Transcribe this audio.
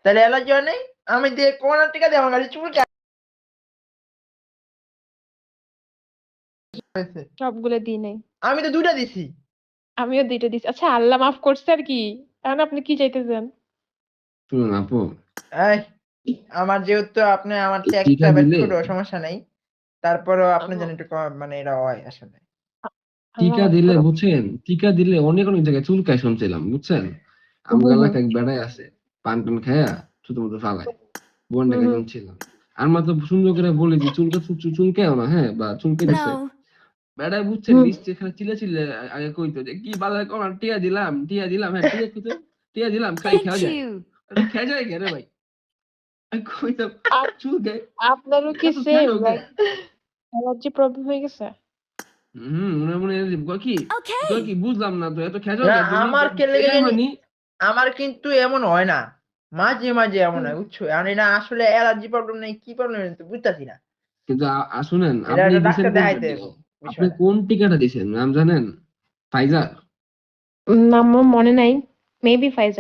তাহলে অ্যালার্জি হয় নাই? আমি দিয়ে করোনার টিকা দিয়ে আমার গালে চুলকায় হয়েছে। সবগুলো দিই নাই। আমি তো ২ টা দিছি। আমিও ২ টা দিছি। আচ্ছা আল্লাহ মাফ করছে আর কি। এখন আপনি কি চাইতেছেন? শুনুন আপু, এই আমার যেহেতু আপনি আমার চেয়ে ১ টিকা টা ব্যাচ দিলে ছোট সমস্যা নাই। তারপরেও আপনার আহ, জন্য একটু মানে এটা হয় আসলে। আল্লাহ টিকা মাফ দিলে করুক। বুঝছেন, টিকা দিলে অনেক অনেক জায়গায় চুলকায় শুনছিলাম, বুঝছেন? হুম আমগো হুম এলাকায় এক বেড়াই আছে, পান টান খায়া ছোট মতো ফালায়। বোনটাকে হুম একজন ছিল। আমরা তো সুন্দর করে বলি যে চুলকায়ও না, হ্যাঁ, বা চুলকাইতেছে। No. বেড়াই বুঝছেন হুম। নিশ্চয় এখানে চিল্লা চিল্লা আগে কইতো যে কি বালা কোন টিয়া দিলাম, হ্যাঁ টিয়া কইতো, টিয়া দিলাম খালি Thank খেয়া যায়। you. আরে খেয়া যায় কেন রে ভাই? আমি কইতাম আপ চুলকায়, আপনারও কি এত সেম খেয়ানো কে? লাইক অ্যালার্জি প্রবলেম হয়ে গেছে? মনে মনে কয় কি, Okay. কয় কি বুঝলাম না তো, এত খেয়া না কে তুমি? আমার কে লেগে এটাই জানি মানি। আমার কিন্তু এমন হয় না। মাঝে, মাঝে এমন হয় বুঝছো? আর এটা আসলে অ্যালার্জি প্রবলেম নাই কি প্রবলেম তো বুঝতাছি না। কিন্তু শুনেন, এটা আপনি একটা দিছেন ডাক্তার কোনটা? দেখাইতে হবে আপনি বিষয়টা। কোন টিকাটা দিছেন নাম জানেন? ফাইজার। আমার মনে নাই। Maybe Pfizer.